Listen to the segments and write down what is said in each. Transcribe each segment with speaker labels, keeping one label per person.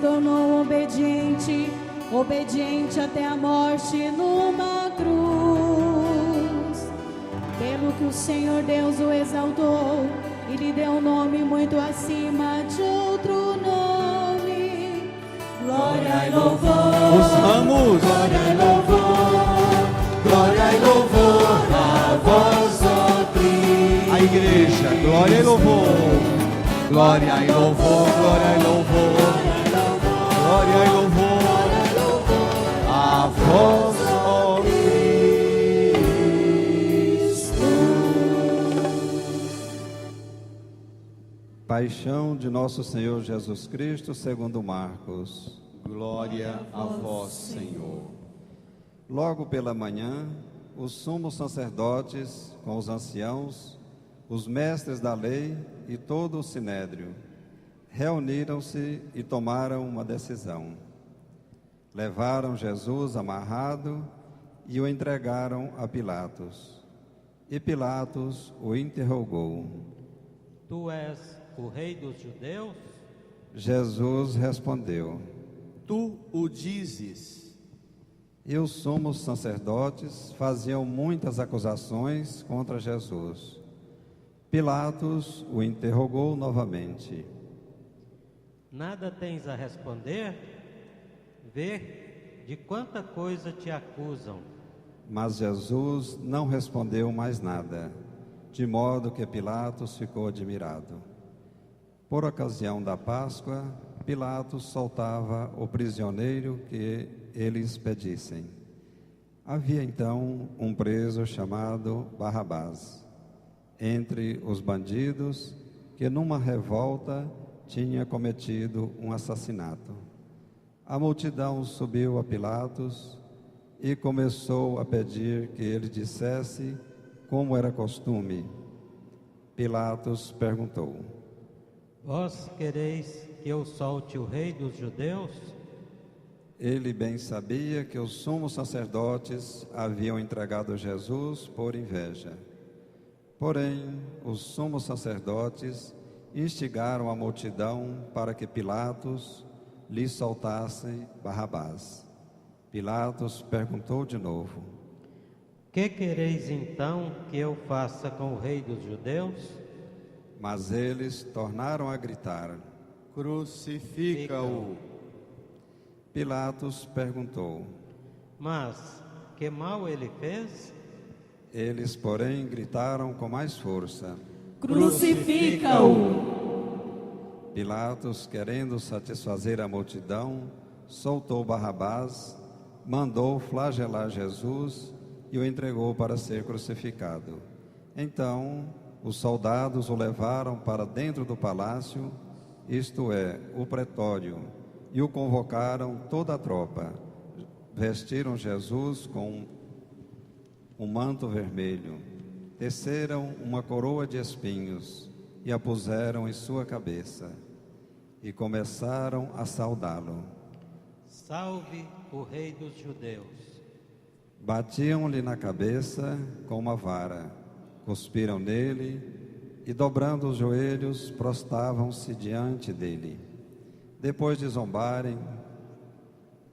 Speaker 1: tornou obediente, obediente até a morte numa cruz. Pelo que o Senhor Deus o exaltou e lhe deu um nome muito acima de outro nome. Glória e louvor.
Speaker 2: Usamos.
Speaker 3: Glória e louvor, glória e louvor a vós, ó Cristo.
Speaker 2: A igreja, glória e louvor. Glória e louvor, glória e louvor. Glória e louvor a vós, ó Cristo. Paixão de nosso Senhor Jesus Cristo segundo Marcos. Glória a vós, Senhor. Logo pela manhã, os sumos sacerdotes, com os anciãos, os mestres da lei e todo o sinédrio, reuniram-se e tomaram uma decisão. Levaram Jesus amarrado e o entregaram a Pilatos. E Pilatos o interrogou:
Speaker 4: Tu és o rei dos judeus?
Speaker 2: Jesus respondeu:
Speaker 3: Tu o dizes.
Speaker 2: E os sumos sacerdotes faziam muitas acusações contra Jesus. Pilatos o interrogou novamente:
Speaker 4: Nada tens a responder? Vê de quanta coisa te acusam.
Speaker 2: Mas Jesus não respondeu mais nada, de modo que Pilatos ficou admirado. Por ocasião da Páscoa, Pilatos soltava o prisioneiro que eles pedissem. Havia então um preso chamado Barrabás, entre os bandidos, que numa revolta tinha cometido um assassinato. A multidão subiu a Pilatos e começou a pedir que ele dissesse como era costume. Pilatos perguntou:
Speaker 4: Vós quereis que eu solte o rei dos judeus?
Speaker 2: Ele bem sabia que os sumos sacerdotes haviam entregado Jesus por inveja. Porém, os sumos sacerdotes instigaram a multidão para que Pilatos lhe soltasse Barrabás. Pilatos perguntou de novo:
Speaker 4: Que quereis então que eu faça com o rei dos judeus?
Speaker 2: Mas eles tornaram a gritar.
Speaker 3: Crucifica-o.
Speaker 2: Pilatos perguntou:
Speaker 4: Mas que mal ele fez?
Speaker 2: Eles, porém, gritaram com mais força.
Speaker 1: Crucifica-o!
Speaker 2: Pilatos, querendo satisfazer a multidão, soltou Barrabás, mandou flagelar Jesus e o entregou para ser crucificado. Então, os soldados o levaram para dentro do palácio, isto é, o pretório, e o convocaram toda a tropa. Vestiram Jesus com um manto vermelho, teceram uma coroa de espinhos e a puseram em sua cabeça, e começaram a saudá-lo.
Speaker 4: Salve o rei dos judeus.
Speaker 2: Batiam-lhe na cabeça com uma vara, cuspiram nele e, dobrando os joelhos, prostravam-se diante dele. Depois de zombarem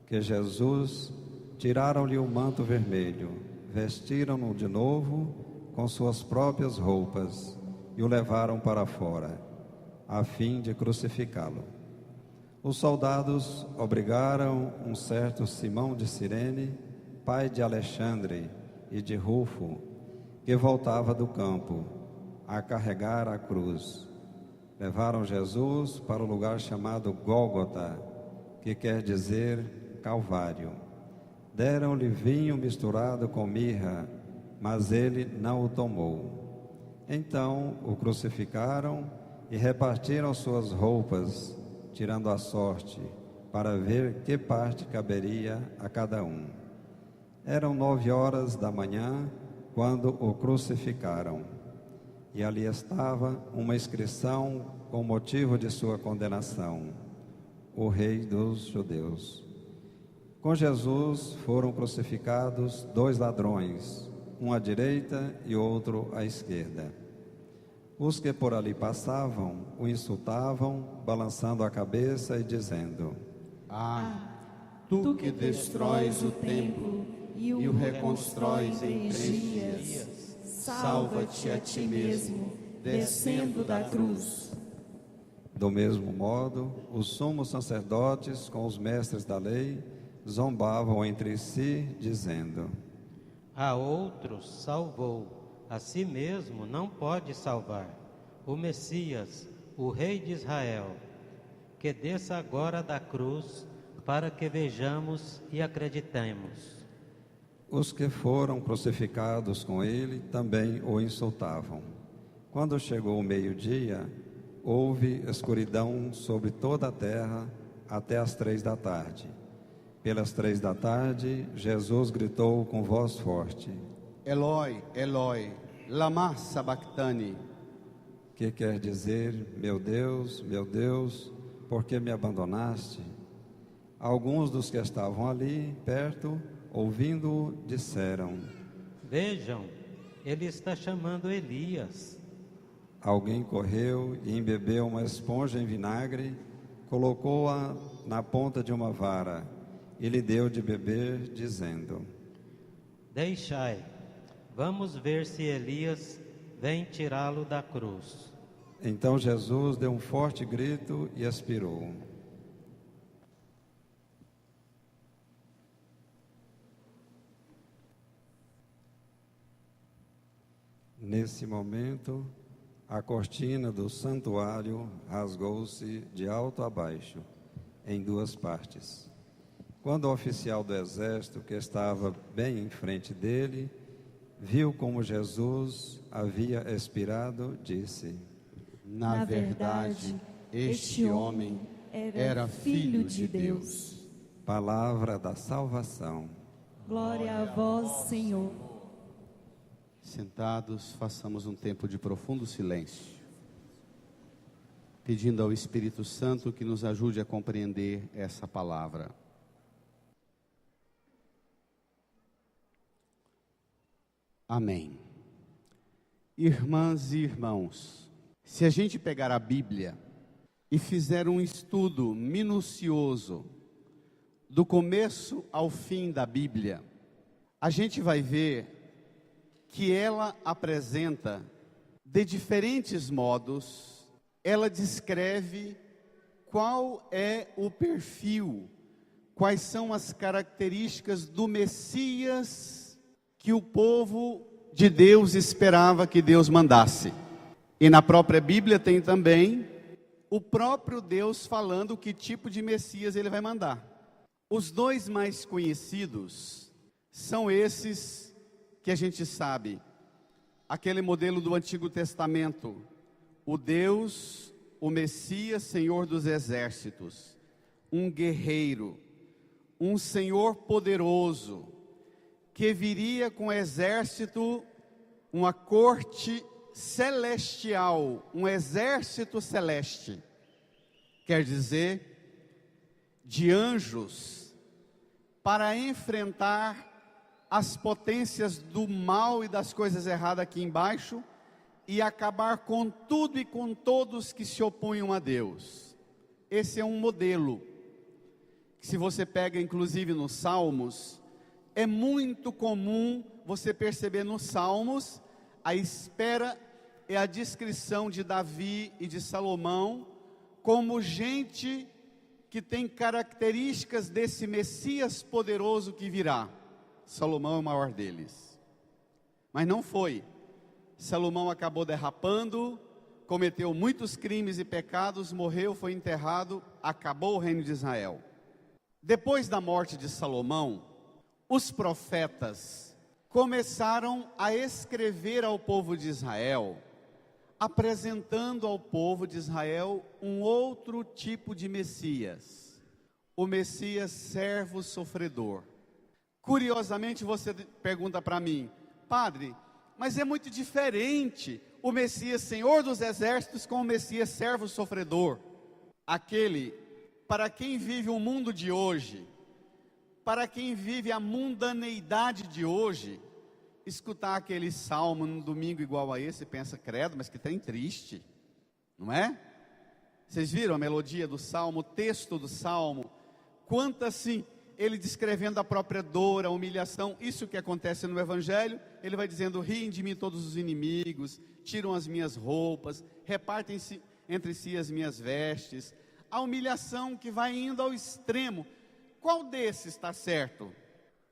Speaker 2: que Jesus, tiraram-lhe o manto vermelho, vestiram-no de novo com suas próprias roupas e o levaram para fora, a fim de crucificá-lo. Os soldados obrigaram um certo Simão de Cirene, pai de Alexandre e de Rufo, que voltava do campo, a carregar a cruz. Levaram Jesus para o lugar chamado Gólgota, que quer dizer Calvário. Deram-lhe vinho misturado com mirra, mas ele não o tomou. Então o crucificaram e repartiram suas roupas, tirando a sorte, para ver que parte caberia a cada um. Eram 9 horas da manhã, quando o crucificaram. E ali estava uma inscrição com motivo de sua condenação: o Rei dos Judeus. Com Jesus foram crucificados 2 ladrões, um à direita e outro à esquerda. Os que por ali passavam o insultavam, balançando a cabeça e dizendo:
Speaker 3: Tu que destróis o templo e o reconstróis em 3 dias, salva-te a ti mesmo, descendo da cruz.
Speaker 2: Do mesmo modo, os sumos sacerdotes com os mestres da lei zombavam entre si, dizendo:
Speaker 4: A outros salvou, a si mesmo não pode salvar. O Messias, o Rei de Israel, que desça agora da cruz, para que vejamos e acreditemos.
Speaker 2: Os que foram crucificados com ele também o insultavam. Quando chegou o meio-dia, houve escuridão sobre toda a terra até as 3 da tarde. Pelas 3 da tarde, Jesus gritou com voz forte:
Speaker 3: Eloi, Eloi, lama sabachthani.
Speaker 2: Que quer dizer: meu Deus, por que me abandonaste? Alguns dos que estavam ali perto, ouvindo-o, disseram:
Speaker 4: Vejam, ele está chamando Elias.
Speaker 2: Alguém correu e embebeu uma esponja em vinagre, colocou-a na ponta de uma vara e lhe deu de beber, dizendo:
Speaker 4: Deixai, vamos ver se Elias vem tirá-lo da cruz.
Speaker 2: Então Jesus deu um forte grito e expirou. Nesse momento, a cortina do santuário rasgou-se de alto a baixo, em 2 partes. Quando o oficial do exército, que estava bem em frente dele, viu como Jesus havia expirado, disse:
Speaker 3: Na verdade, este homem era Filho de Deus.
Speaker 2: Palavra da salvação.
Speaker 1: Glória a vós, Senhor.
Speaker 3: Sentados, façamos um tempo de profundo silêncio, pedindo ao Espírito Santo que nos ajude a compreender essa palavra. Amém. Irmãs e irmãos, se a gente pegar a Bíblia e fizer um estudo minucioso do começo ao fim da Bíblia, a gente vai ver que ela apresenta, de diferentes modos, ela descreve qual é o perfil, quais são as características do Messias que o povo de Deus esperava que Deus mandasse. E na própria Bíblia tem também o próprio Deus falando que tipo de Messias ele vai mandar. Os 2 mais conhecidos são esses que a gente sabe, aquele modelo do Antigo Testamento, o Deus, o Messias, Senhor dos exércitos, um guerreiro, um Senhor poderoso, que viria com exército, uma corte celestial, um exército celeste, quer dizer, de anjos, para enfrentar as potências do mal e das coisas erradas aqui embaixo e acabar com tudo e com todos que se opunham a Deus. Esse é um modelo que, se você pega inclusive nos Salmos, é muito comum você perceber nos Salmos a espera e a descrição de Davi e de Salomão como gente que tem características desse Messias poderoso que virá. Salomão é o maior deles, mas não foi. Salomão acabou derrapando, cometeu muitos crimes e pecados, morreu, foi enterrado, acabou o reino de Israel. Depois da morte de Salomão, os profetas começaram a escrever ao povo de Israel, apresentando ao povo de Israel um outro tipo de Messias, o Messias servo sofredor. Curiosamente você pergunta para mim: padre, mas é muito diferente o Messias Senhor dos exércitos com o Messias servo sofredor. Aquele para quem vive o mundo de hoje, para quem vive a mundaneidade de hoje, escutar aquele salmo num domingo igual a esse, pensa: credo, mas que trem triste, não é? Vocês viram a melodia do salmo, o texto do salmo? quanto assim, ele descrevendo a própria dor, a humilhação, isso que acontece no Evangelho, ele vai dizendo: riem de mim todos os inimigos, tiram as minhas roupas, repartem-se entre si as minhas vestes. A humilhação que vai indo ao extremo. Qual desses está certo?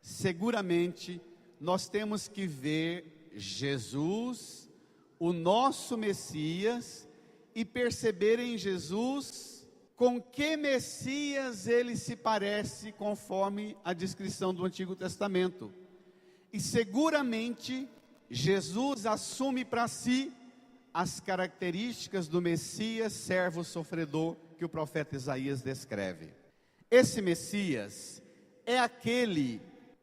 Speaker 3: Seguramente nós temos que ver Jesus, o nosso Messias, e perceber em Jesus com que Messias ele se parece, conforme a descrição do Antigo Testamento. E seguramente Jesus assume para si as características do Messias, servo sofredor, que o profeta Isaías descreve. Esse Messias é aquele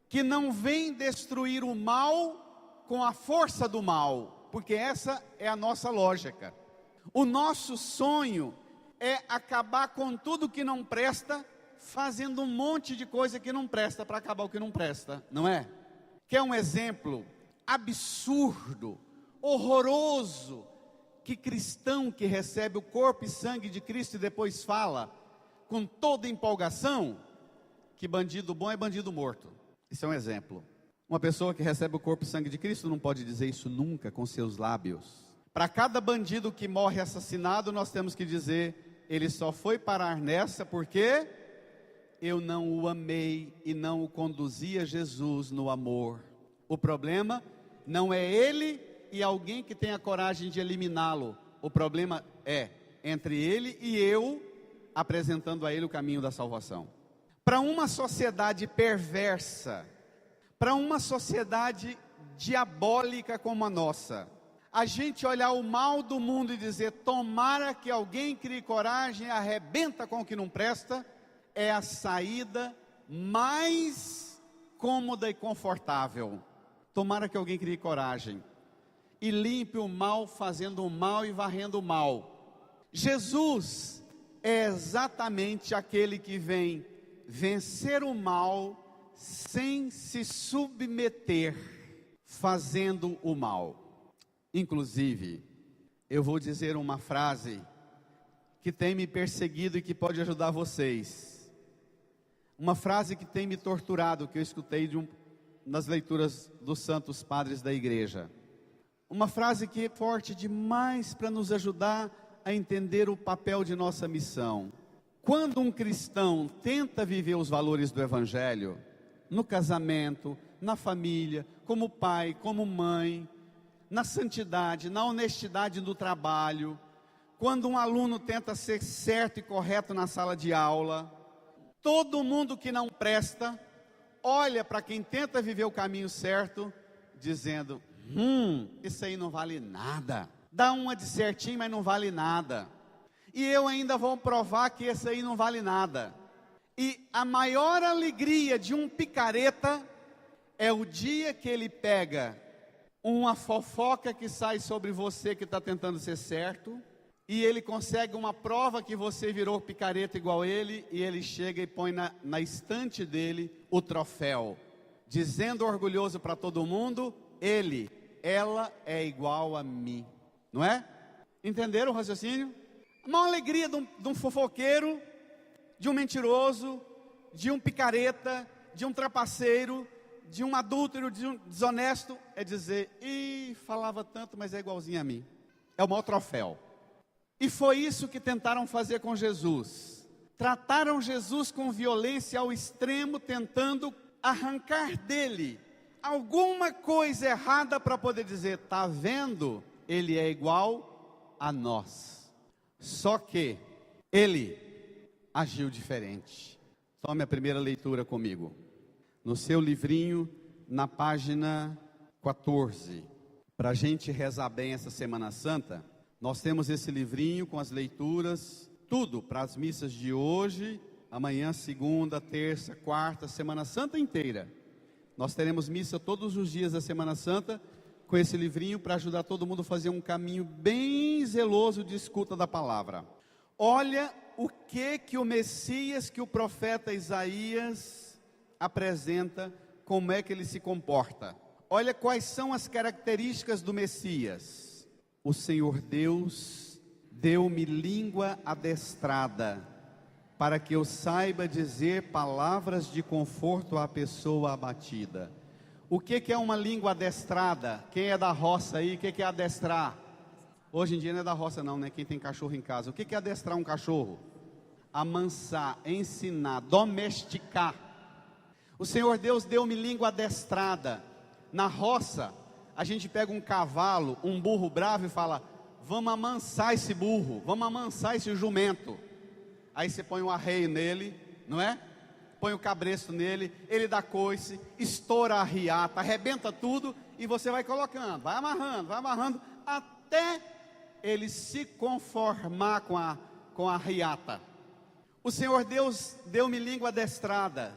Speaker 3: que não vem destruir o mal com a força do mal, porque essa é a nossa lógica. O nosso sonho é acabar com tudo que não presta, fazendo um monte de coisa que não presta para acabar o que não presta, não é? Que é um exemplo absurdo, horroroso, que cristão que recebe o corpo e sangue de Cristo e depois fala, com toda empolgação, que bandido bom é bandido morto. Isso é um exemplo. Uma pessoa que recebe o corpo e sangue de Cristo não pode dizer isso nunca com seus lábios. Para cada bandido que morre assassinado, nós temos que dizer: ele só foi parar nessa porque eu não o amei e não o conduzi a Jesus no amor. O problema não é ele e alguém que tenha coragem de eliminá-lo. O problema é entre ele e eu, apresentando a ele o caminho da salvação. Para uma sociedade perversa, para uma sociedade diabólica como a nossa, a gente olhar o mal do mundo e dizer: tomara que alguém crie coragem e arrebenta com o que não presta, é a saída mais cômoda e confortável. Tomara que alguém crie coragem e limpe o mal fazendo o mal e varrendo o mal. Jesus é exatamente aquele que vem vencer o mal sem se submeter, fazendo o mal. Inclusive, eu vou dizer uma frase que tem me perseguido e que pode ajudar vocês. Uma frase que tem me torturado, que eu escutei nas leituras dos santos padres da igreja. Uma frase que é forte demais para nos ajudar a entender o papel de nossa missão. Quando um cristão tenta viver os valores do Evangelho, no casamento, na família, como pai, como mãe, na santidade, na honestidade do trabalho, quando um aluno tenta ser certo e correto na sala de aula, todo mundo que não presta, olha para quem tenta viver o caminho certo, dizendo: isso aí não vale nada, dá uma de certinho, mas não vale nada, e eu ainda vou provar que esse aí não vale nada. E a maior alegria de um picareta é o dia que ele pega uma fofoca que sai sobre você que está tentando ser certo, e ele consegue uma prova que você virou picareta igual ele, e ele chega e põe na estante dele o troféu, dizendo orgulhoso para todo mundo: ela é igual a mim. Não é? Entenderam o raciocínio? Uma alegria de um fofoqueiro, de um mentiroso, de um picareta, de um trapaceiro, de um adúltero, de um desonesto, é dizer: falava tanto, mas é igualzinho a mim. É o maior troféu. E foi isso que tentaram fazer com Jesus. Trataram Jesus com violência ao extremo, tentando arrancar dele alguma coisa errada para poder dizer: tá vendo? Ele é igual a nós. Só que ele agiu diferente. Tome a primeira leitura comigo. No seu livrinho, na página 14. Para a gente rezar bem essa Semana Santa, nós temos esse livrinho com as leituras, tudo para as missas de hoje, amanhã, segunda, terça, quarta, Semana Santa inteira. Nós teremos missa todos os dias da Semana Santa, com esse livrinho para ajudar todo mundo a fazer um caminho bem zeloso de escuta da palavra. Olha o que o Messias, que o profeta Isaías apresenta, como é que ele se comporta. Olha quais são as características do Messias. O Senhor Deus deu-me língua adestrada para que eu saiba dizer palavras de conforto à pessoa abatida. O que é uma língua adestrada? Quem é da roça aí, o que é adestrar? Hoje em dia não é da roça não, né? Quem tem cachorro em casa. O que é adestrar um cachorro? Amansar, ensinar, domesticar. O Senhor Deus deu-me língua adestrada. Na roça, a gente pega um cavalo, um burro bravo e fala: vamos amansar esse burro, vamos amansar esse jumento. Aí você põe um arreio nele, não é? Põe o cabresto nele, ele dá coice, estoura a riata, arrebenta tudo, e você vai colocando, vai amarrando, até ele se conformar com a riata. O Senhor Deus deu-me língua adestrada.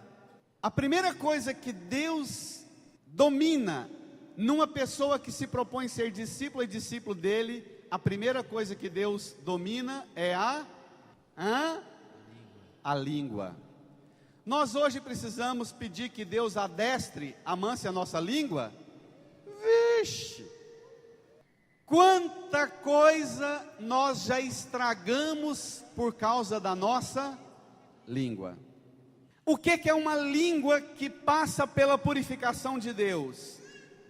Speaker 3: A primeira coisa que Deus domina numa pessoa que se propõe ser discípulo e discípulo dele, a primeira coisa que Deus domina é a língua. Nós hoje precisamos pedir que Deus adestre, amance a nossa língua. Vixe! Quanta coisa nós já estragamos por causa da nossa língua. O que é uma língua que passa pela purificação de Deus?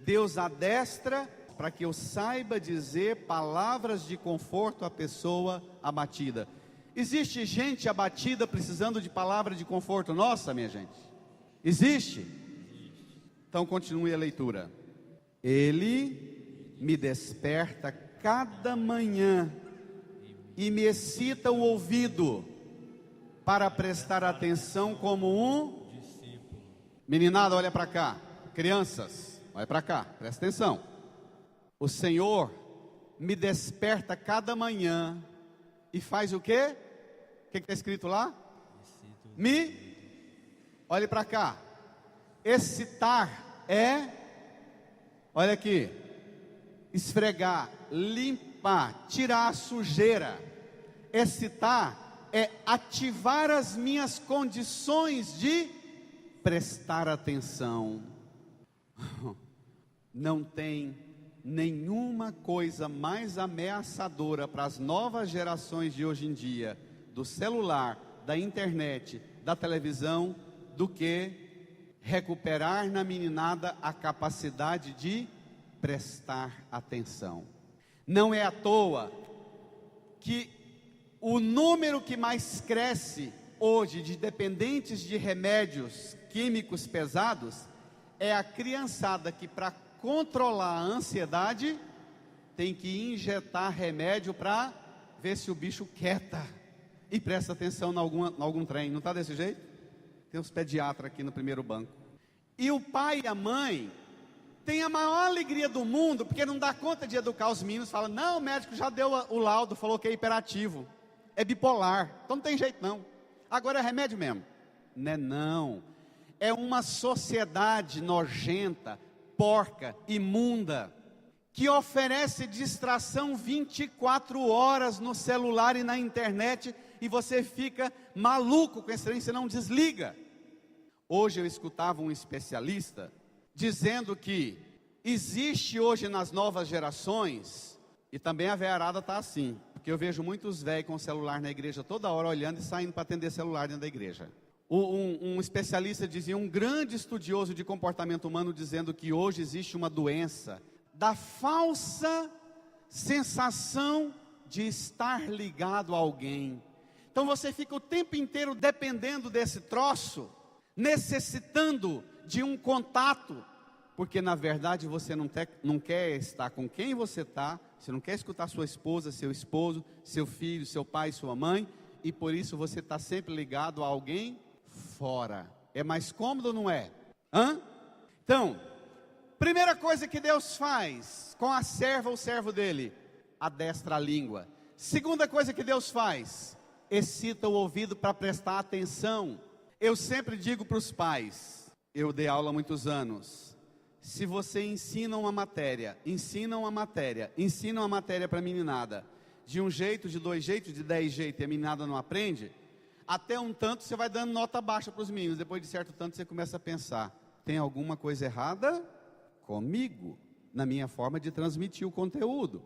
Speaker 3: Deus adestra para que eu saiba dizer palavras de conforto à pessoa abatida. Existe gente abatida precisando de palavra de conforto nossa, minha gente? Existe? Então continue a leitura. Ele me desperta cada manhã e me excita o ouvido para prestar atenção como um discípulo. Meninada, olha para cá. Crianças, olha para cá, presta atenção. O Senhor me desperta cada manhã e faz o quê? O que está escrito lá? Olhe para cá. Excitar é, olha aqui, esfregar, limpar, tirar a sujeira. Excitar é ativar as minhas condições de prestar atenção. Não tem nenhuma coisa mais ameaçadora para as novas gerações de hoje em dia, do celular, da internet, da televisão, do que recuperar na meninada a capacidade de prestar atenção. Não é à toa que o número que mais cresce hoje de dependentes de remédios químicos pesados é a criançada que, para controlar a ansiedade, tem que injetar remédio para ver se o bicho quieta e presta atenção em algum trem. Não está desse jeito? Tem uns pediatras aqui no primeiro banco. E o pai e a mãe tem a maior alegria do mundo, porque não dá conta de educar os meninos. Fala: não, o médico já deu o laudo, falou que é hiperativo, é bipolar, então não tem jeito não, agora é remédio mesmo. Não, é uma sociedade nojenta, porca, imunda, que oferece distração 24 horas no celular e na internet, e você fica maluco com esse trem, você não desliga. Hoje eu escutava um especialista dizendo que existe hoje nas novas gerações, e também a veiarada está assim, porque eu vejo muitos velhos com o celular na igreja toda hora olhando e saindo para atender celular dentro da igreja. Um especialista dizia, um grande estudioso de comportamento humano, dizendo que hoje existe uma doença da falsa sensação de estar ligado a alguém. Então você fica o tempo inteiro dependendo desse troço, necessitando de um contato, porque na verdade você não quer estar com quem você está, você não quer escutar sua esposa, seu esposo, seu filho, seu pai, sua mãe, e por isso você está sempre ligado a alguém fora. É mais cômodo ou não é? Então, primeira coisa que Deus faz com a serva ou servo dele, adestra a língua. Segunda coisa que Deus faz, excita o ouvido para prestar atenção. Eu sempre digo para os pais, eu dei aula há muitos anos, se você ensina uma matéria para a meninada, de um jeito, de 2 jeitos, de 10 jeitos, e a meninada não aprende, até um tanto você vai dando nota baixa para os meninos, depois de certo tanto você começa a pensar, tem alguma coisa errada comigo, na minha forma de transmitir o conteúdo.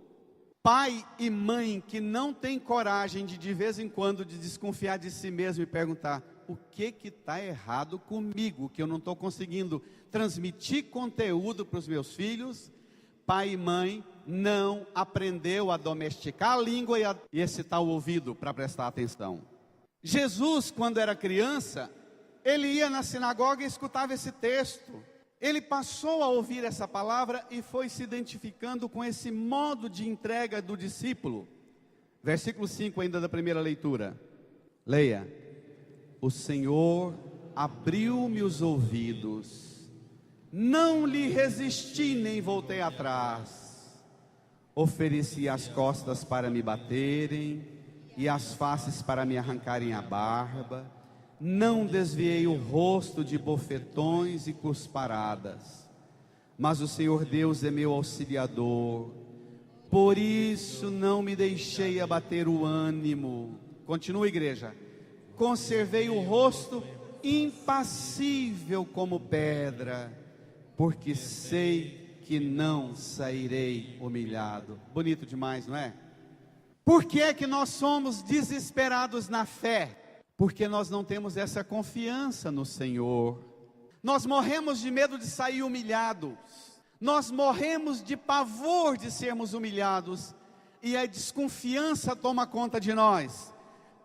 Speaker 3: Pai e mãe que não tem coragem de vez em quando, de desconfiar de si mesmo e perguntar: o que está errado comigo, que eu não estou conseguindo transmitir conteúdo para os meus filhos. Pai e mãe não aprendeu a domesticar a língua e excitar o ouvido para prestar atenção. Jesus, quando era criança, ele ia na sinagoga e escutava esse texto. Ele passou a ouvir essa palavra e foi se identificando com esse modo de entrega do discípulo. Versículo 5 ainda da primeira leitura. Leia. O Senhor abriu-me os ouvidos, não lhe resisti nem voltei atrás. Ofereci as costas para me baterem e as faces para me arrancarem a barba. Não desviei o rosto de bofetões e cusparadas. Mas o Senhor Deus é meu auxiliador, por isso não me deixei abater o ânimo. Continua, igreja. Conservei o rosto impassível como pedra, porque sei que não sairei humilhado. Bonito demais, não é? Por que é que nós somos desesperados na fé? Porque nós não temos essa confiança no Senhor. Nós morremos de medo de sair humilhados. Nós morremos de pavor de sermos humilhados. E a desconfiança toma conta de nós.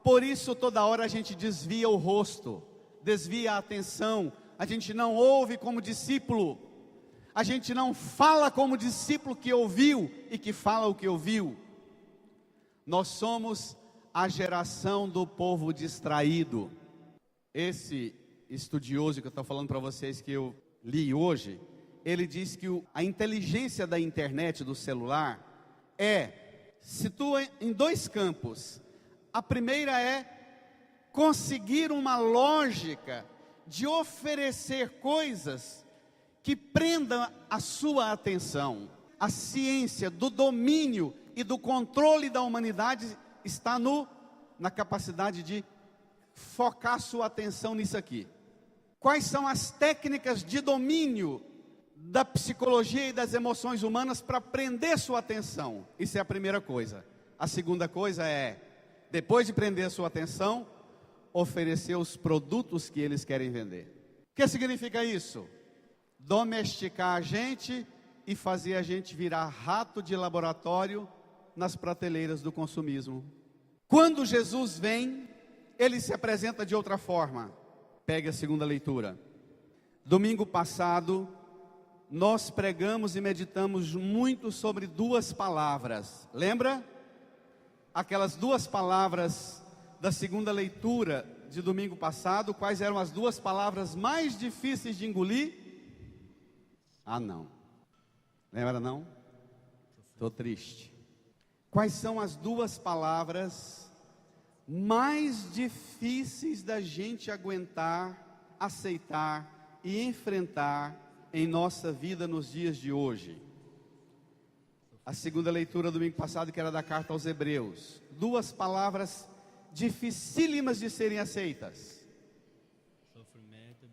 Speaker 3: Por isso toda hora a gente desvia o rosto, desvia a atenção. A gente não ouve como discípulo. A gente não fala como discípulo que ouviu e que fala o que ouviu. Nós somos a geração do povo distraído. Esse estudioso que eu estou falando para vocês, que eu li hoje, ele diz que a inteligência da internet, do celular, situa em dois campos. A primeira é conseguir uma lógica de oferecer coisas que prendam a sua atenção. A ciência do domínio e do controle da humanidade está na capacidade de focar sua atenção nisso aqui. Quais são as técnicas de domínio da psicologia e das emoções humanas para prender sua atenção? Isso é a primeira coisa. A segunda coisa é, depois de prender sua atenção, oferecer os produtos que eles querem vender. O que significa isso? Domesticar a gente e fazer a gente virar rato de laboratório nas prateleiras do consumismo. Quando Jesus vem, ele se apresenta de outra forma. Pegue a segunda leitura. Domingo passado, nós pregamos e meditamos muito sobre duas palavras. Lembra? Aquelas duas palavras da segunda leitura de domingo passado. Quais eram as duas palavras mais difíceis de engolir? Não. Lembra não? Estou triste. Quais são as duas palavras mais difíceis da gente aguentar, aceitar e enfrentar em nossa vida nos dias de hoje? A segunda leitura do domingo passado, que era da carta aos Hebreus. Duas palavras dificílimas de serem aceitas.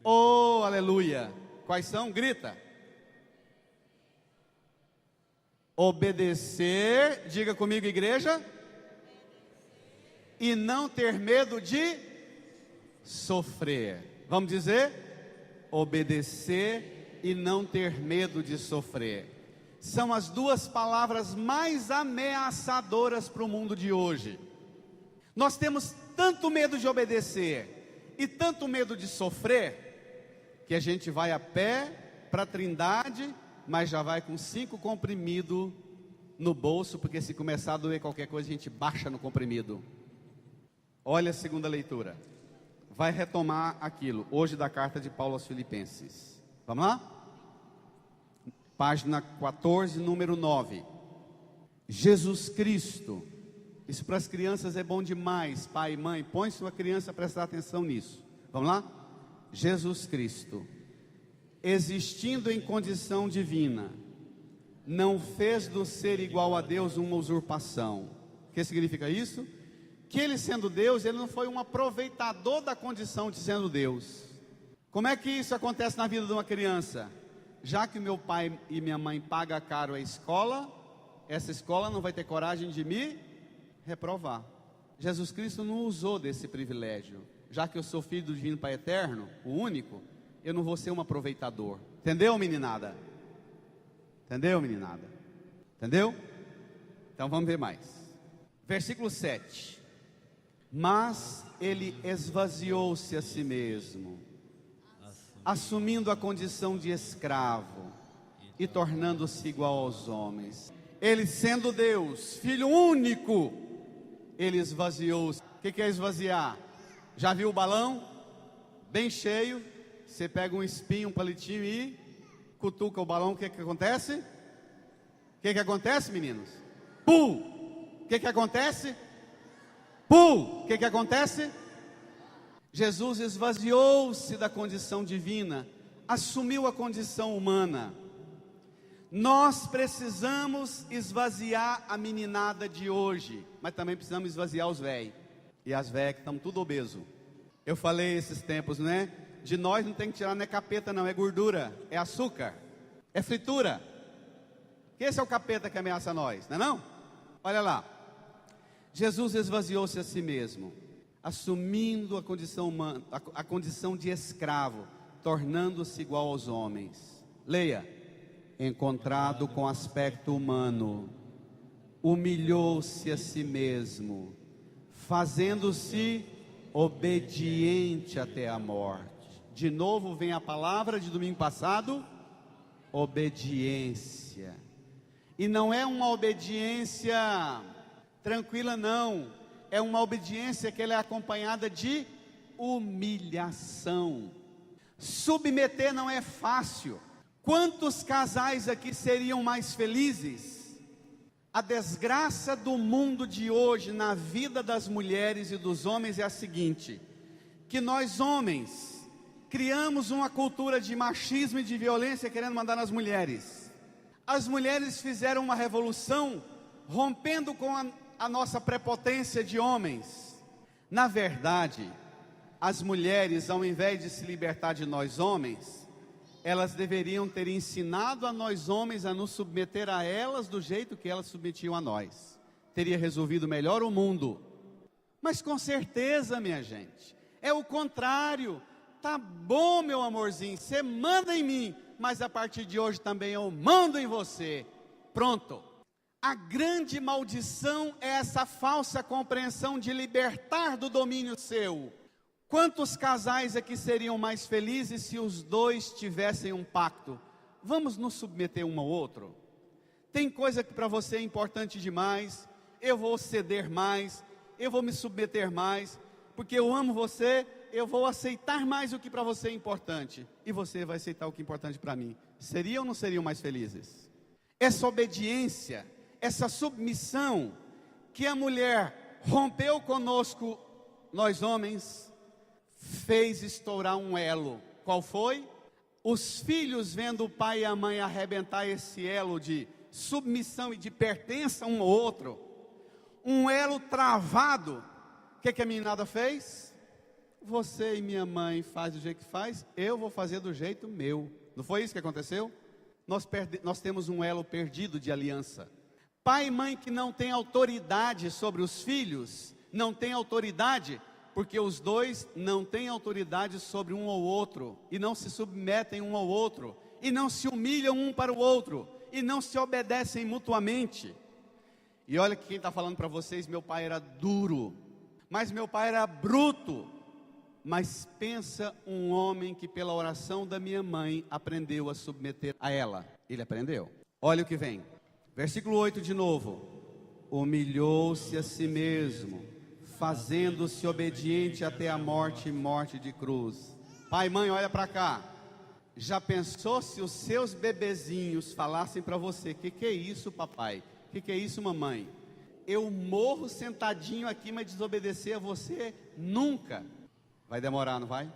Speaker 3: Oh, aleluia! Quais são? Grita. Obedecer, diga comigo, igreja, e não ter medo de sofrer. Vamos dizer? Obedecer e não ter medo de sofrer. São as duas palavras mais ameaçadoras para o mundo de hoje. Nós temos tanto medo de obedecer e tanto medo de sofrer, que a gente vai a pé para a Trindade, mas já vai com 5 comprimidos no bolso, porque se começar a doer qualquer coisa, a gente baixa no comprimido. Olha a segunda leitura. Vai retomar aquilo, hoje da carta de Paulo aos Filipenses. Vamos lá? Página 14, número 9. Jesus Cristo. Isso para as crianças é bom demais, pai e mãe. Põe sua criança a prestar atenção nisso. Vamos lá? Jesus Cristo, existindo em condição divina, não fez do ser igual a Deus uma usurpação. O que significa isso? Que ele sendo Deus, ele não foi um aproveitador da condição de sendo Deus. Como é que isso acontece na vida de uma criança? Já que meu pai e minha mãe pagam caro a escola, essa escola não vai ter coragem de me reprovar. Jesus Cristo não usou desse privilégio. Já que eu sou filho do Divino Pai Eterno, o único, eu não vou ser um aproveitador. Entendeu, meninada? Entendeu, meninada? Entendeu? Então vamos ver mais. Versículo 7. Mas ele esvaziou-se a si mesmo, assumindo a condição de escravo e tornando-se igual aos homens. Ele, sendo Deus, Filho único, ele esvaziou-se. O que é esvaziar? Já viu o balão? Bem cheio. Você pega um espinho, um palitinho e cutuca o balão. O que acontece? O que acontece, meninos? Pum! O que acontece? Pum! O que acontece? Jesus esvaziou-se da condição divina, assumiu a condição humana. Nós precisamos esvaziar a meninada de hoje, mas também precisamos esvaziar os velhos e as velhas que estão tudo obeso. Eu falei esses tempos, né? De nós não tem que tirar, não é capeta não, é gordura, é açúcar, é fritura. Esse é o capeta que ameaça nós, não é não? Olha lá, Jesus esvaziou-se a si mesmo, assumindo a condição humana, a condição de escravo, tornando-se igual aos homens. Leia. Encontrado com aspecto humano, humilhou-se a si mesmo, fazendo-se obediente até a morte. De novo vem a palavra de domingo passado, obediência. E não é uma obediência tranquila não, é uma obediência que ela é acompanhada de humilhação. Submeter não é fácil. Quantos casais aqui seriam mais felizes? A desgraça do mundo de hoje na vida das mulheres e dos homens é a seguinte: que nós homens criamos uma cultura de machismo e de violência querendo mandar nas mulheres. As mulheres fizeram uma revolução rompendo com a nossa prepotência de homens. Na verdade, as mulheres, ao invés de se libertar de nós homens, elas deveriam ter ensinado a nós homens a nos submeter a elas do jeito que elas submetiam a nós. Teria resolvido melhor o mundo. Mas com certeza, minha gente, é o contrário. Tá bom, meu amorzinho, você manda em mim, mas a partir de hoje também eu mando em você. Pronto. A grande maldição é essa falsa compreensão de libertar do domínio seu. Quantos casais aqui seriam mais felizes se os dois tivessem um pacto? Vamos nos submeter um ao outro? Tem coisa que para você é importante demais, eu vou ceder mais, eu vou me submeter mais, porque eu amo você, eu vou aceitar mais o que para você é importante, e você vai aceitar o que é importante para mim. Seriam ou não seriam mais felizes? Essa obediência, essa submissão que a mulher rompeu conosco, nós homens, fez estourar um elo. Qual foi? Os filhos vendo o pai e a mãe arrebentar esse elo de submissão e de pertença um ao outro, um elo travado. O que a meninada fez? Você e minha mãe faz do jeito que faz, eu vou fazer do jeito meu. Não foi isso que aconteceu? Nós temos um elo perdido de aliança. Pai e mãe que não tem autoridade sobre os filhos, não tem autoridade, porque os dois não têm autoridade sobre um ou outro, e não se submetem um ao outro, e não se humilham um para o outro, e não se obedecem mutuamente. E olha que quem está falando para vocês, meu pai era duro, mas meu pai era bruto. Mas pensa um homem que pela oração da minha mãe aprendeu a submeter a ela. Ele aprendeu. Olha o que vem, versículo 8 de novo. Humilhou-se a si mesmo, fazendo-se obediente até a morte e morte de cruz. Pai e mãe, olha para cá. Já pensou se os seus bebezinhos falassem para você: o que é isso, papai? O que é isso, mamãe? Eu morro sentadinho aqui, mas desobedecer a você nunca. Vai demorar, não vai?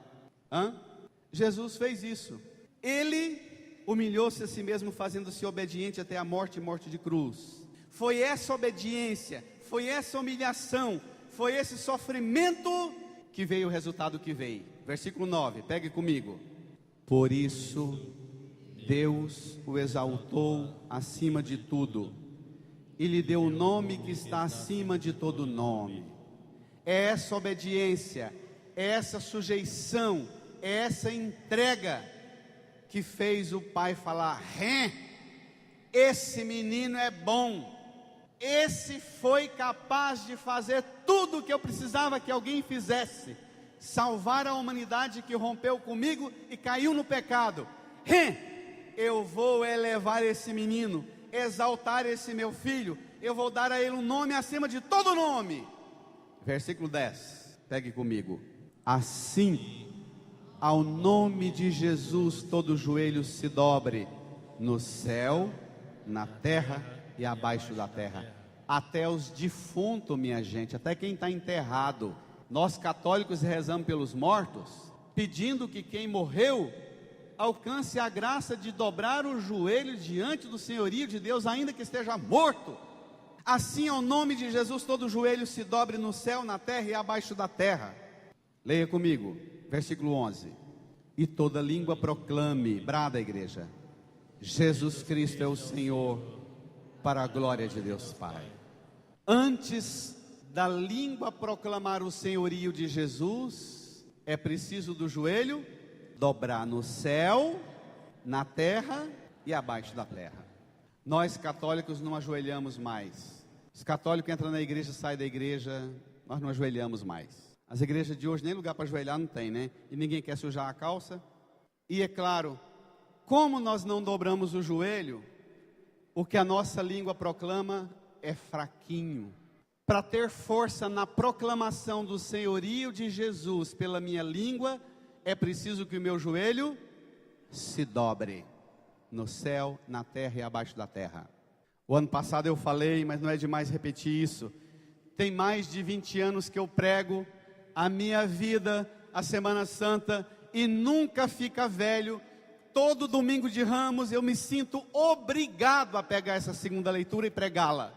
Speaker 3: Jesus fez isso. Ele humilhou-se a si mesmo, fazendo-se obediente até a morte e morte de cruz. Foi essa obediência, foi essa humilhação, foi esse sofrimento que veio o resultado que veio. Versículo 9, pegue comigo. Por isso Deus o exaltou acima de tudo e lhe deu o nome que está acima de todo nome. É essa obediência, é essa sujeição, é essa entrega que fez o pai falar: esse menino é bom, esse foi capaz de fazer tudo o que eu precisava que alguém fizesse, salvar a humanidade que rompeu comigo e caiu no pecado. Eu vou elevar esse menino, exaltar esse meu filho, eu vou dar a ele um nome acima de todo nome. Versículo 10, pegue comigo. Assim, ao nome de Jesus, todo joelho se dobre, no céu, na terra e abaixo da terra. Até os defuntos, minha gente, até quem está enterrado. Nós católicos rezamos pelos mortos, pedindo que quem morreu alcance a graça de dobrar o joelho diante do senhorio de Deus, ainda que esteja morto. Assim, ao nome de Jesus, todo joelho se dobre no céu, na terra e abaixo da terra. Leia comigo, versículo 11. E toda língua proclame, brada a igreja: Jesus Cristo é o Senhor, para a glória de Deus Pai. Antes da língua proclamar o senhorio de Jesus, é preciso do joelho dobrar no céu, na terra e abaixo da terra. Nós católicos não ajoelhamos mais. Os católicos entram na igreja, saem da igreja, nós não ajoelhamos mais. As igrejas de hoje nem lugar para ajoelhar não tem, né? E ninguém quer sujar a calça. E é claro, como nós não dobramos o joelho, o que a nossa língua proclama é fraquinho. Para ter força na proclamação do senhorio de Jesus pela minha língua, é preciso que o meu joelho se dobre no céu, na terra e abaixo da terra. O ano passado eu falei, mas não é demais repetir isso. Tem mais de 20 anos que eu prego a minha vida, a Semana Santa, e nunca fica velho. Todo domingo de Ramos eu me sinto obrigado a pegar essa segunda leitura e pregá-la,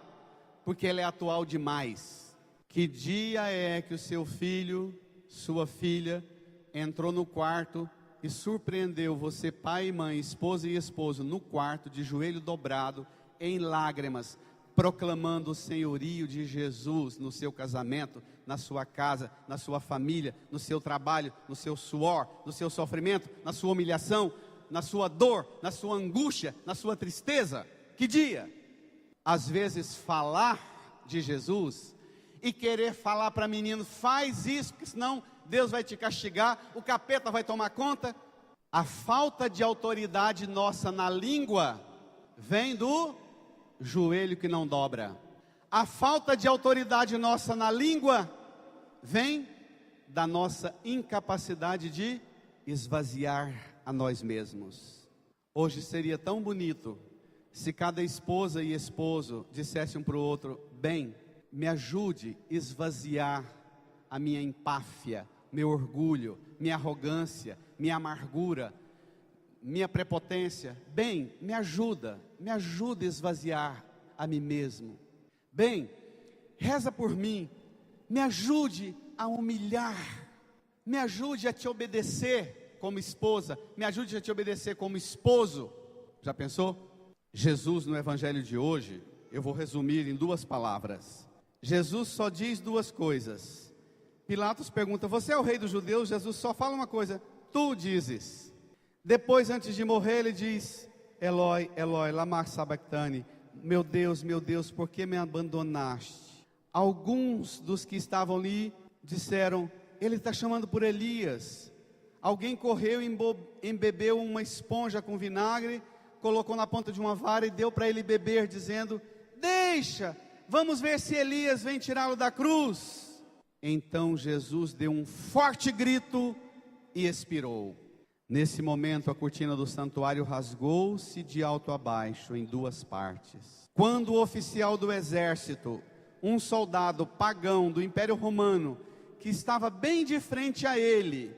Speaker 3: porque ela é atual demais. Que dia é que o seu filho, sua filha, entrou no quarto e surpreendeu você, pai e mãe, esposa e esposo, no quarto, de joelho dobrado, em lágrimas, proclamando o senhorio de Jesus no seu casamento, na sua casa, na sua família, no seu trabalho, no seu suor, no seu sofrimento, na sua humilhação, na sua dor, na sua angústia, na sua tristeza? Que dia? Às vezes falar de Jesus e querer falar para menino: faz isso, porque senão Deus vai te castigar, o capeta vai tomar conta. A falta de autoridade nossa na língua vem do joelho que não dobra. A falta de autoridade nossa na língua vem da nossa incapacidade de esvaziar a nós mesmos. Hoje seria tão bonito se cada esposa e esposo dissesse um para o outro: bem, me ajude a esvaziar a minha empáfia, meu orgulho, minha arrogância, minha amargura, minha prepotência. Bem, me ajuda a esvaziar a mim mesmo. Bem, reza por mim, me ajude a humilhar, me ajude a te obedecer como esposa, me ajude a te obedecer como esposo. Já pensou? Jesus, no evangelho de hoje, eu vou resumir em 2 palavras. Jesus só diz 2 coisas. Pilatos pergunta: você é o rei dos judeus? Jesus só fala uma coisa: tu dizes. Depois, antes de morrer, ele diz: Eloi, Eloi, lama sabachthani, meu Deus, por que me abandonaste? Alguns dos que estavam ali disseram: ele está chamando por Elias. Alguém correu e embebeu uma esponja com vinagre, colocou na ponta de uma vara e deu para ele beber, dizendo: deixa, vamos ver se Elias vem tirá-lo da cruz. Então Jesus deu um forte grito e expirou. Nesse momento a cortina do santuário rasgou-se de alto a baixo em 2 partes. Quando o oficial do exército, um soldado pagão do Império Romano, que estava bem de frente a ele,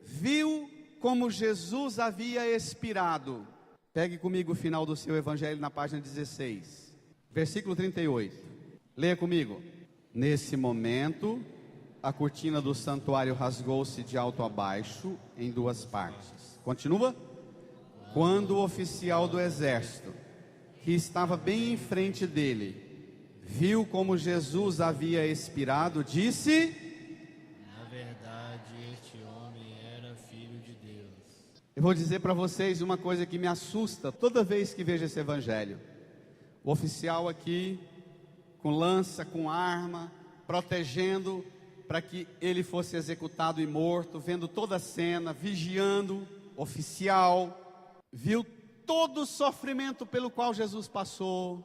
Speaker 3: viu como Jesus havia expirado. Pegue comigo o final do seu evangelho na página 16, versículo 38. Leia comigo. Nesse momento, a cortina do santuário rasgou-se de alto a baixo em 2 partes. Continua. Quando o oficial do exército, que estava bem em frente dele, viu como Jesus havia expirado, disse:
Speaker 5: Na verdade, este homem era filho de Deus.
Speaker 3: Eu vou dizer para vocês uma coisa que me assusta toda vez que vejo esse evangelho. O oficial aqui, com lança, com arma, protegendo para que ele fosse executado e morto, vendo toda a cena, vigiando, oficial, viu todo o sofrimento pelo qual Jesus passou,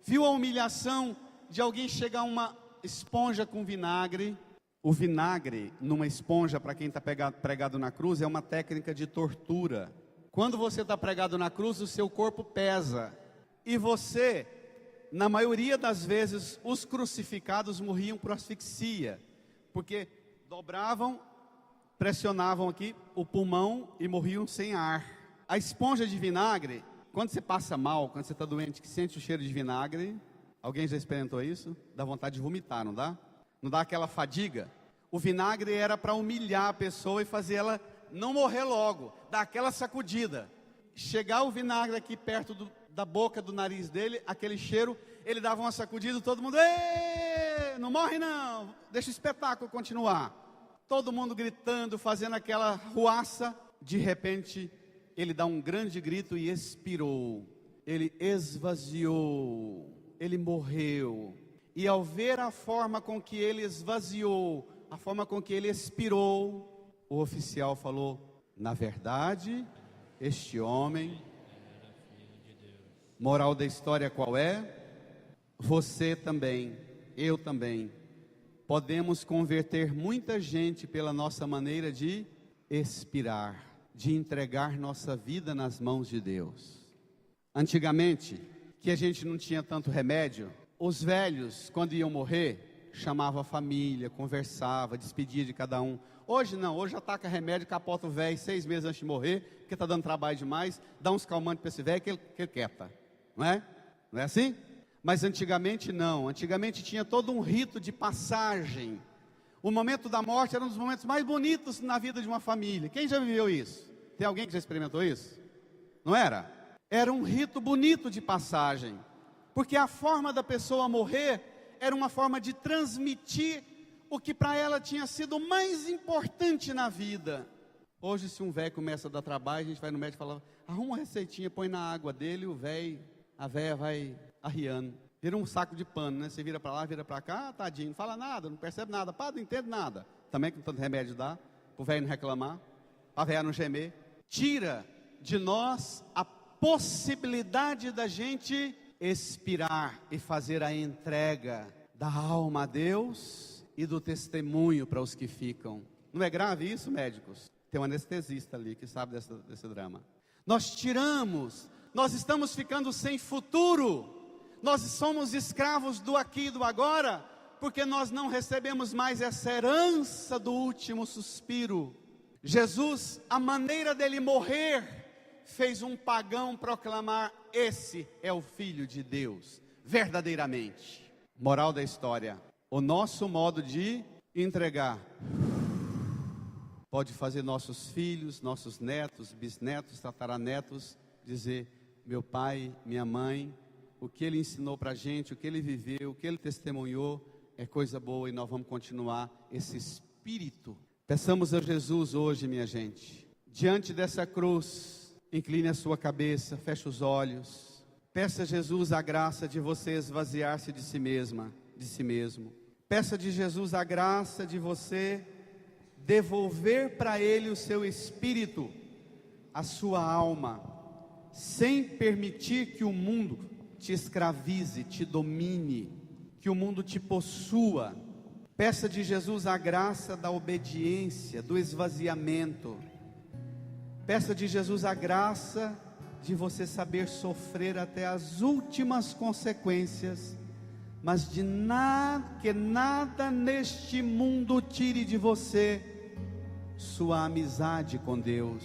Speaker 3: viu a humilhação de alguém chegar a uma esponja com vinagre. O vinagre numa esponja, para quem está pregado na cruz, é uma técnica de tortura. Quando você está pregado na cruz, o seu corpo pesa, e você, na maioria das vezes, os crucificados morriam por asfixia, porque dobravam, pressionavam aqui o pulmão e morriam sem ar. A esponja de vinagre, quando você passa mal, quando você está doente, que sente o cheiro de vinagre, alguém já experimentou isso? Dá vontade de vomitar, não dá? Não dá aquela fadiga? O vinagre era para humilhar a pessoa e fazer ela não morrer logo, dar aquela sacudida. Chegar o vinagre aqui perto da boca, do nariz dele, aquele cheiro, ele dava uma sacudida, todo mundo: Êêê, não morre não, deixa o espetáculo continuar. Todo mundo gritando, fazendo aquela ruaça. De repente, ele dá um grande grito e expirou. Ele esvaziou, ele morreu. E ao ver a forma com que ele esvaziou, a forma com que ele expirou, o oficial falou: na verdade, este homem... Moral da história qual é? Você também, eu também, podemos converter muita gente pela nossa maneira de expirar, de entregar nossa vida nas mãos de Deus. Antigamente, que a gente não tinha tanto remédio, os velhos, quando iam morrer, chamavam a família, conversava, despedia de cada um. Hoje não, hoje ataca remédio, capota o velho 6 meses antes de morrer, porque está dando trabalho demais, dá uns calmantes para esse velho que ele quieta, não é? Não é assim? Mas antigamente não, antigamente tinha todo um rito de passagem. O momento da morte era um dos momentos mais bonitos na vida de uma família. Quem já viveu isso? Tem alguém que já experimentou isso? Não era? Era um rito bonito de passagem, porque a forma da pessoa morrer era uma forma de transmitir o que para ela tinha sido o mais importante na vida. Hoje, se um velho começa a dar trabalho, a gente vai no médico e fala: arruma uma receitinha, põe na água dele, a véia vai arriando. Vira um saco de pano, né? Você vira para lá, vira para cá, tadinho, não fala nada, não percebe nada, pá, não entende nada. Também com tanto remédio dá, para o velho não reclamar, para a véia não gemer. Tira de nós a possibilidade da gente expirar e fazer a entrega da alma a Deus e do testemunho para os que ficam. Não é grave isso, médicos? Tem um anestesista ali que sabe desse drama. Nós tiramos, nós estamos ficando sem futuro, nós somos escravos do aqui e do agora, porque nós não recebemos mais essa herança do último suspiro. Jesus, a maneira dele morrer, fez um pagão proclamar: esse é o Filho de Deus, verdadeiramente. Moral da história: o nosso modo de entregar pode fazer nossos filhos, nossos netos, bisnetos, tataranetos dizer: meu pai, minha mãe, o que ele ensinou para a gente, o que ele viveu, o que ele testemunhou é coisa boa, e nós vamos continuar esse espírito. Peçamos a Jesus hoje, minha gente, diante dessa cruz, incline a sua cabeça, feche os olhos, peça a Jesus a graça de você esvaziar-se de si mesma, de si mesmo. Peça de Jesus a graça de você devolver para Ele o seu espírito, a sua alma, sem permitir que o mundo te escravize, te domine, que o mundo te possua. Peça de Jesus a graça da obediência, do esvaziamento. Peça de Jesus a graça de você saber sofrer até as últimas consequências, mas de que nada neste mundo tire de você sua amizade com Deus,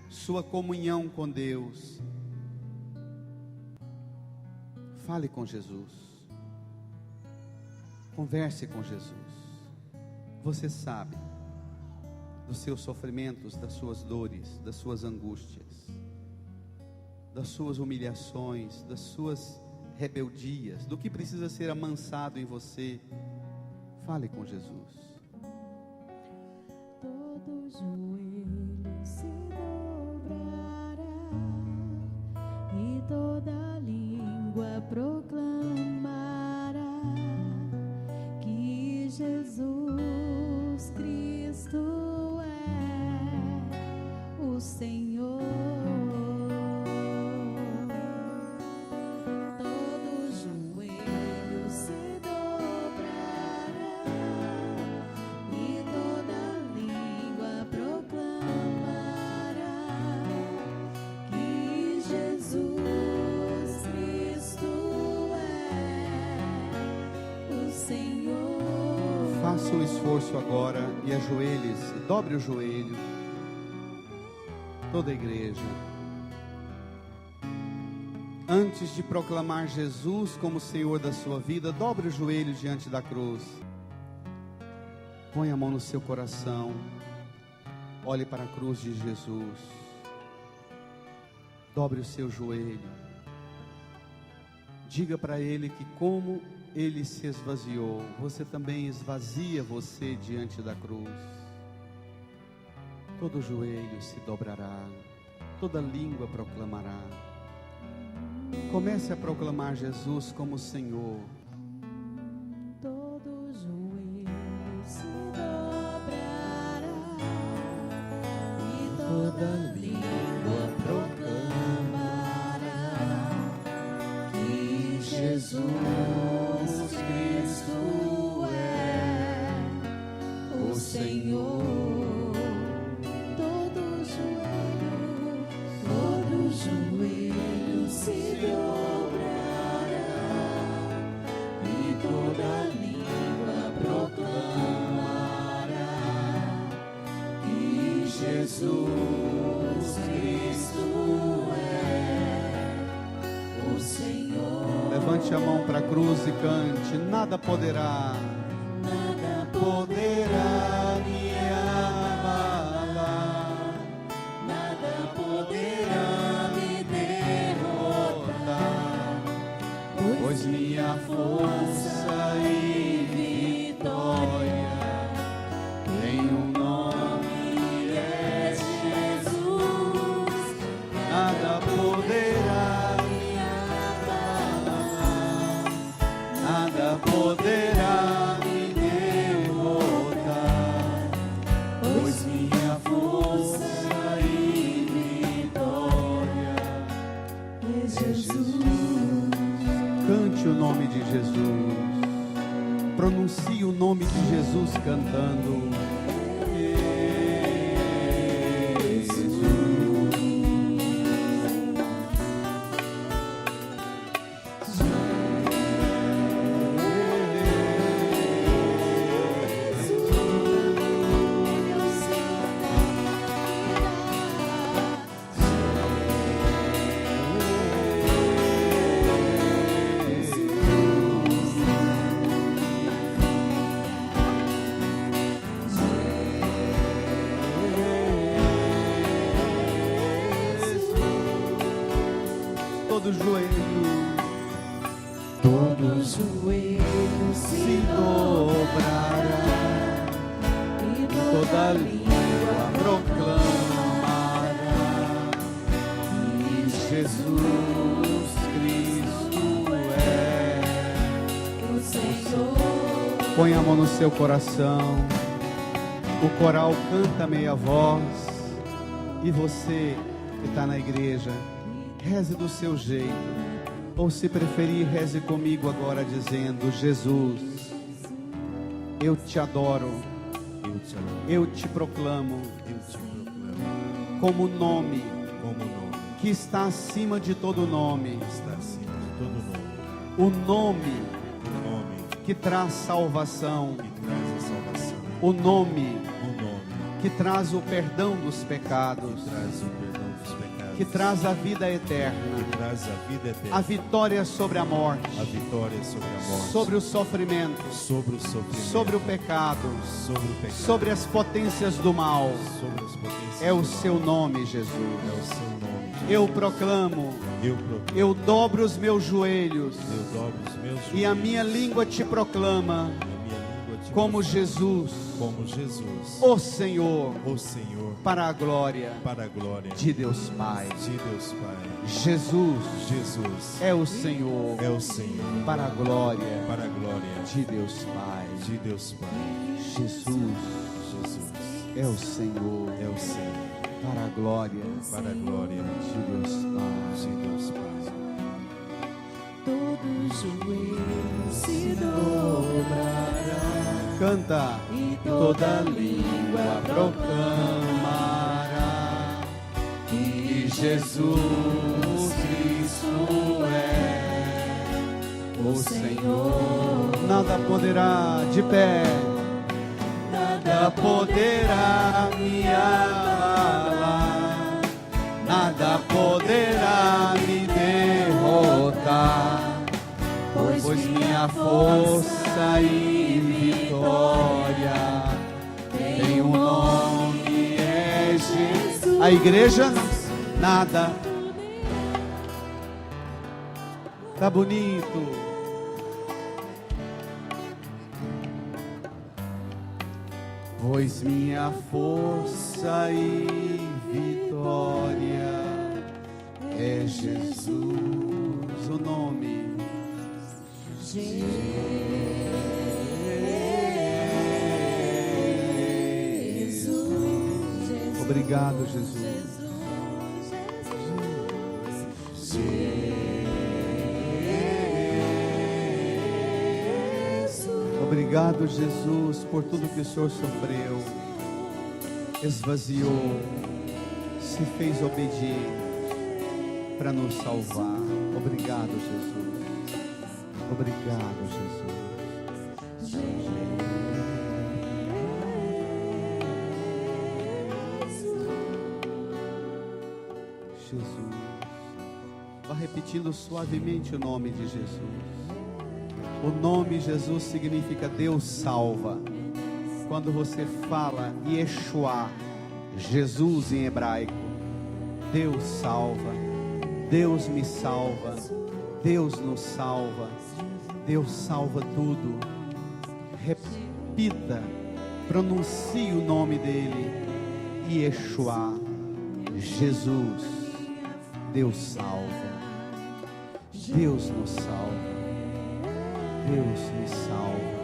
Speaker 3: sua comunhão com Deus. Fale com Jesus, converse com Jesus. Você sabe dos seus sofrimentos, das suas dores, das suas angústias, das suas humilhações, das suas rebeldias, do que precisa ser amansado em você, fale com Jesus.
Speaker 1: Todo joelho se dobrará e toda língua proclamará que Jesus Cristo é o Senhor. Todo joelho se dobrará e toda língua proclamará que Jesus Cristo é o Senhor.
Speaker 3: Faça um esforço agora e ajoelhe-se, dobre o joelho. Toda a igreja, antes de proclamar Jesus como Senhor da sua vida, dobre o joelho diante da cruz. Põe a mão no seu coração. Olhe para a cruz de Jesus. Dobre o seu joelho. Diga para Ele que como Ele se esvaziou, você também esvazia você diante da cruz. Todo joelho se dobrará, toda língua proclamará. Comece a proclamar Jesus como Senhor.
Speaker 1: Todo joelho se dobrará e toda língua proclamará que Jesus Cristo é o Senhor. Todo joelho se dobrará e toda língua proclamará que Jesus Cristo é o Senhor.
Speaker 3: Levante a mão para a cruz e cante. Nada poderá me abalar,
Speaker 1: Nada poderá me derrotar,
Speaker 3: pois minha força e vitória tem um nome, é Jesus. Nada poderá me abalar, nada poderá me derrotar, pois minha força e vitória
Speaker 1: é Jesus.
Speaker 3: Cante o nome de Jesus. Pronuncie o nome de Jesus cantando.
Speaker 1: Todo joelho se dobrará e toda língua
Speaker 3: proclamará que Jesus Cristo é
Speaker 1: o Senhor.
Speaker 3: Põe a mão no seu coração. O coral canta meia voz. E você que está na igreja, reze do seu jeito. Ou se preferir, reze comigo agora dizendo: Jesus, eu te adoro, eu te proclamo como nome que está acima de todo nome, o nome que traz salvação, o nome que traz o perdão dos pecados, que traz a vida eterna, a vitória sobre a morte, sobre o sofrimento, sobre o pecado, sobre as potências do mal. É o seu nome, Jesus. eu proclamo, eu dobro os meus joelhos, e a minha língua te proclama, como Jesus, o Senhor, para a glória de Deus Pai. Jesus é o Senhor, para a glória de Deus Pai. Jesus é o Senhor, para a glória de Deus Pai.
Speaker 1: Todo joelho se dobrará,
Speaker 3: Canta,
Speaker 1: e
Speaker 3: toda língua proclamará que Jesus Cristo é o Senhor. Nada poderá, de pé, nada poderá me abalar, nada poderá me derrotar, pois minha força e vitória tem um nome, é Jesus. A igreja, nada. Tá bonito. Pois minha força e vitória é Jesus, o nome. Obrigado, Jesus. Obrigado, Jesus, por tudo que o Senhor sofreu, esvaziou, se fez obediente para nos salvar. Obrigado, Jesus. Obrigado, Jesus. Jesus. Vá repetindo suavemente o nome de Jesus. O nome Jesus significa Deus salva. Quando você fala Yeshua, Jesus em hebraico, Deus salva, Deus me salva, Deus nos salva, Deus salva tudo. Repita, pronuncie o nome dele, Yeshua, Jesus, Deus salva, Deus nos salva, Deus me salva.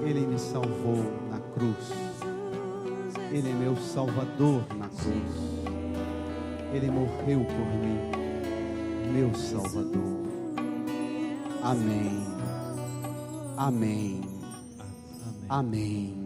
Speaker 3: Ele me salvou na cruz, Ele é meu Salvador na cruz, Ele morreu por mim, meu Salvador. Amém, amém, amém.